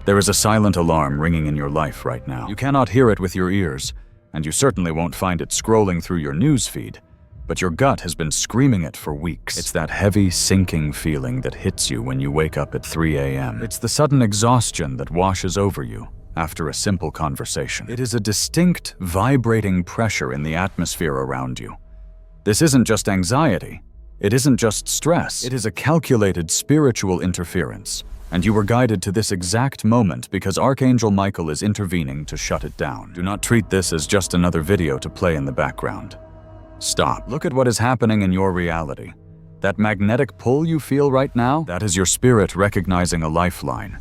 There is a silent alarm ringing in your life right now. You cannot hear it with your ears, and you certainly won't find it scrolling through your news feed, but your gut has been screaming it for weeks. It's that heavy, sinking feeling that hits you when you wake up at 3 a.m. It's the sudden exhaustion that washes over you after a simple conversation. It is a distinct, vibrating pressure in the atmosphere around you. This isn't just anxiety. It isn't just stress. It is a calculated spiritual interference, and you were guided to this exact moment because Archangel Michael is intervening to shut it down. Do not treat this as just another video to play in the background. Stop. Look at what is happening in your reality. That magnetic pull you feel right now, that is your spirit recognizing a lifeline.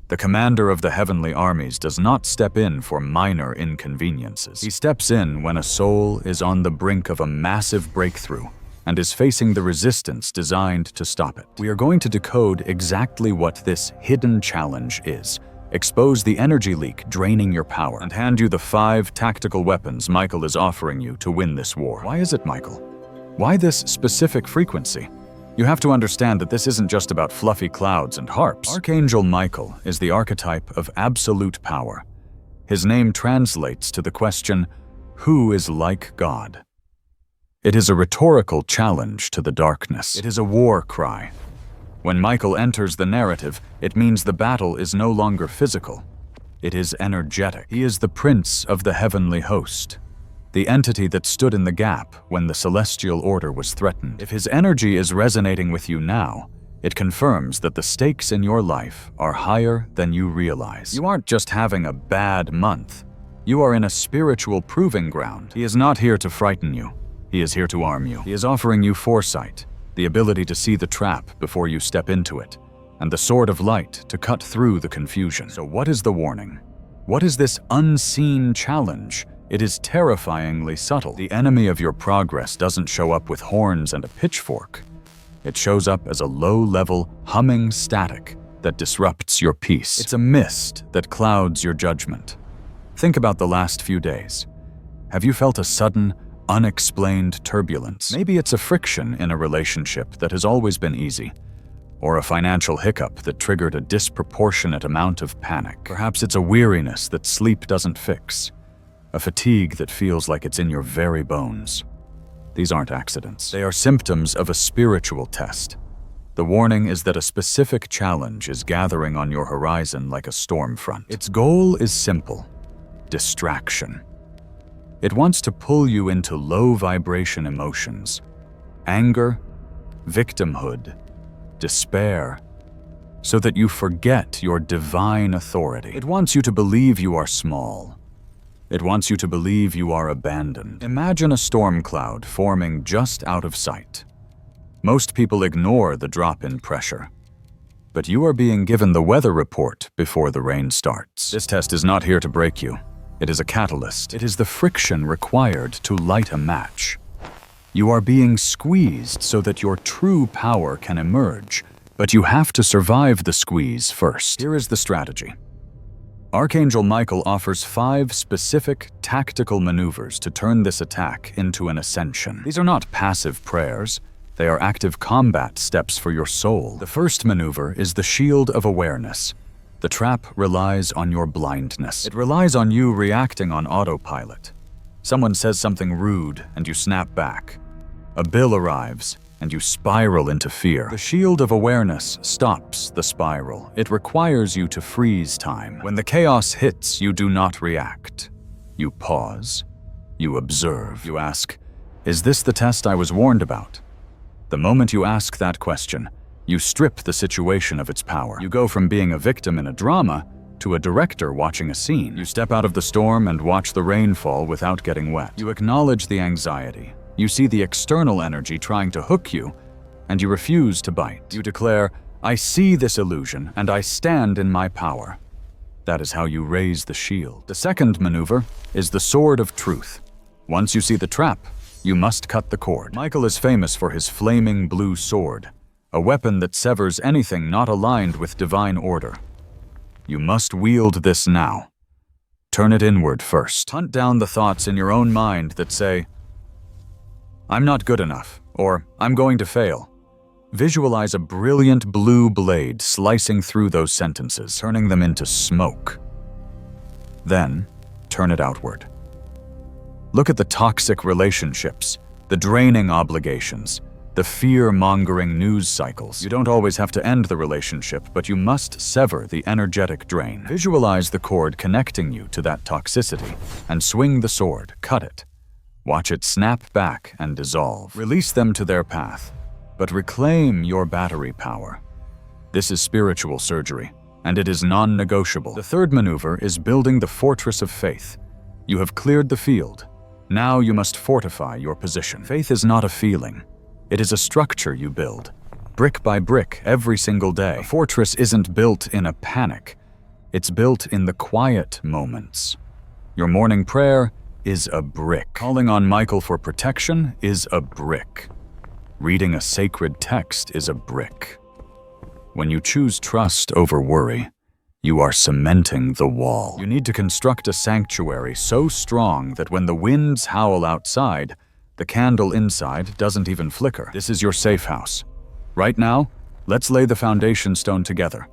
The commander of the heavenly armies does not step in for minor inconveniences. He steps in when a soul is on the brink of a massive breakthrough and is facing the resistance designed to stop it. We are going to decode exactly what this hidden challenge is, expose the energy leak draining your power, and hand you the 5 tactical weapons Michael is offering you to win this war. Why is it, Michael? Why this specific frequency? You have to understand that this isn't just about fluffy clouds and harps. Archangel Michael is the archetype of absolute power. His name translates to the question, who is like God? It is a rhetorical challenge to the darkness. It is a war cry. When Michael enters the narrative, it means the battle is no longer physical. It is energetic. He is the prince of the heavenly host, the entity that stood in the gap when the celestial order was threatened. If his energy is resonating with you now, it confirms that the stakes in your life are higher than you realize. You aren't just having a bad month. You are in a spiritual proving ground. He is not here to frighten you. He is here to arm you. He is offering you foresight, the ability to see the trap before you step into it, and the sword of light to cut through the confusion. So what is the warning? What is this unseen challenge? It is terrifyingly subtle. The enemy of your progress doesn't show up with horns and a pitchfork. It shows up as a low-level, humming static that disrupts your peace. It's a mist that clouds your judgment. Think about the last few days. Have you felt a sudden, unexplained turbulence? Maybe it's a friction in a relationship that has always been easy, or a financial hiccup that triggered a disproportionate amount of panic. Perhaps it's a weariness that sleep doesn't fix, a fatigue that feels like it's in your very bones. These aren't accidents. They are symptoms of a spiritual test. The warning is that a specific challenge is gathering on your horizon like a storm front. Its goal is simple: distraction. It wants to pull you into low-vibration emotions, anger, victimhood, despair, so that you forget your divine authority. It wants you to believe you are small. It wants you to believe you are abandoned. Imagine a storm cloud forming just out of sight. Most people ignore the drop in pressure, but you are being given the weather report before the rain starts. This test is not here to break you. It is a catalyst. It is the friction required to light a match. You are being squeezed so that your true power can emerge, but you have to survive the squeeze first. Here is the strategy. Archangel Michael offers 5 specific tactical maneuvers to turn this attack into an ascension. These are not passive prayers. They are active combat steps for your soul. The first maneuver is the shield of awareness. The trap relies on your blindness. It relies on you reacting on autopilot. Someone says something rude and you snap back. A bill arrives and you spiral into fear. The shield of awareness stops the spiral. It requires you to freeze time. When the chaos hits, you do not react. You pause. You observe. You ask, is this the test I was warned about? The moment you ask that question, you strip the situation of its power. You go from being a victim in a drama to a director watching a scene. You step out of the storm and watch the rain fall without getting wet. You acknowledge the anxiety. You see the external energy trying to hook you, and you refuse to bite. You declare, I see this illusion, and I stand in my power. That is how you raise the shield. The second maneuver is the sword of truth. Once you see the trap, you must cut the cord. Michael is famous for his flaming blue sword, a weapon that severs anything not aligned with divine order. You must wield this now. Turn it inward first. Hunt down the thoughts in your own mind that say, I'm not good enough, or I'm going to fail. Visualize a brilliant blue blade slicing through those sentences, turning them into smoke. Then, turn it outward. Look at the toxic relationships, the draining obligations, the fear-mongering news cycles. You don't always have to end the relationship, but you must sever the energetic drain. Visualize the cord connecting you to that toxicity, and swing the sword, cut it. Watch it snap back and dissolve. Release them to their path, but reclaim your battery power. This is spiritual surgery, and it is non-negotiable. The third maneuver is building the fortress of faith. You have cleared the field. Now you must fortify your position. Faith is not a feeling. It is a structure you build, brick by brick, every single day. A fortress isn't built in a panic. It's built in the quiet moments. Your morning prayer is a brick. Calling on Michael for protection is a brick. Reading a sacred text is a brick. When you choose trust over worry, you are cementing the wall. You need to construct a sanctuary so strong that when the winds howl outside, the candle inside doesn't even flicker. This is your safe house. Right now, let's lay the foundation stone together.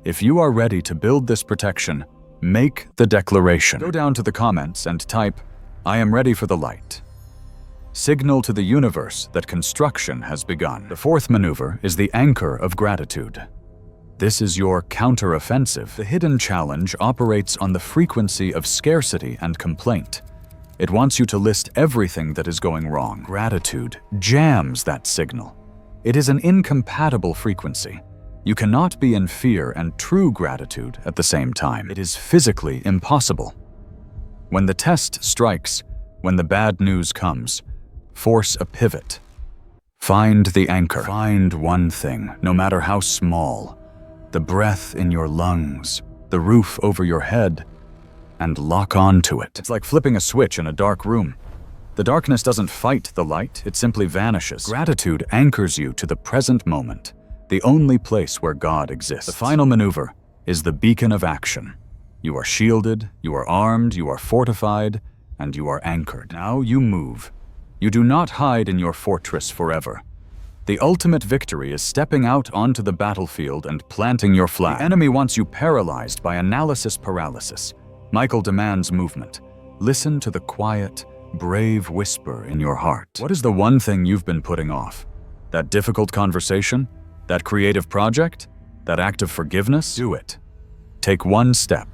If you are ready to build this protection, make the declaration. Go down to the comments and type, "I am ready for the light." Signal to the universe that construction has begun. The fourth maneuver is the anchor of gratitude. This is your counter-offensive. The hidden challenge operates on the frequency of scarcity and complaint. It wants you to list everything that is going wrong. Gratitude jams that signal. It is an incompatible frequency. You cannot be in fear and true gratitude at the same time. It is physically impossible. When the test strikes, when the bad news comes, force a pivot. Find the anchor. Find one thing, no matter how small. The breath in your lungs, the roof over your head, and lock on to it. It's like flipping a switch in a dark room. The darkness doesn't fight the light, it simply vanishes. Gratitude anchors you to the present moment, the only place where God exists. The final maneuver is the beacon of action. You are shielded, you are armed, you are fortified, and you are anchored. Now you move. You do not hide in your fortress forever. The ultimate victory is stepping out onto the battlefield and planting your flag. The enemy wants you paralyzed by analysis paralysis. Michael demands movement. Listen to the quiet, brave whisper in your heart. What is the one thing you've been putting off? That difficult conversation? That creative project? That act of forgiveness? Do it. Take one step.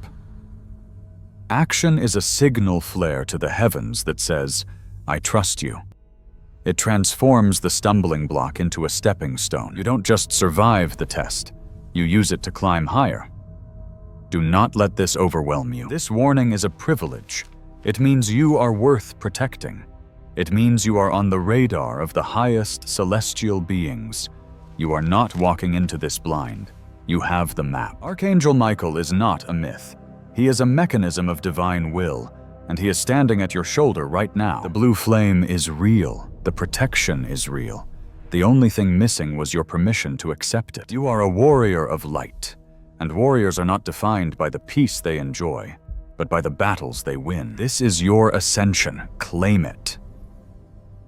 Action is a signal flare to the heavens that says, "I trust you." It transforms the stumbling block into a stepping stone. You don't just survive the test, you use it to climb higher. Do not let this overwhelm you. This warning is a privilege. It means you are worth protecting. It means you are on the radar of the highest celestial beings. You are not walking into this blind. You have the map. Archangel Michael is not a myth. He is a mechanism of divine will, and he is standing at your shoulder right now. The blue flame is real. The protection is real. The only thing missing was your permission to accept it. You are a warrior of light. And warriors are not defined by the peace they enjoy, but by the battles they win. This is your ascension. Claim it.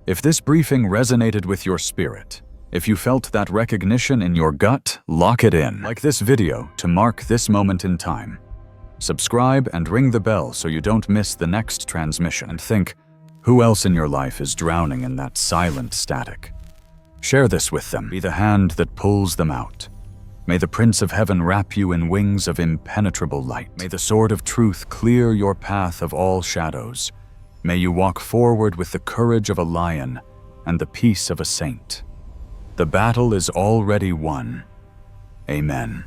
If this briefing resonated with your spirit, if you felt that recognition in your gut, lock it in. Like this video to mark this moment in time. Subscribe and ring the bell so you don't miss the next transmission. And think, who else in your life is drowning in that silent static? Share this with them. Be the hand that pulls them out. May the Prince of Heaven wrap you in wings of impenetrable light. May the sword of truth clear your path of all shadows. May you walk forward with the courage of a lion and the peace of a saint. The battle is already won. Amen.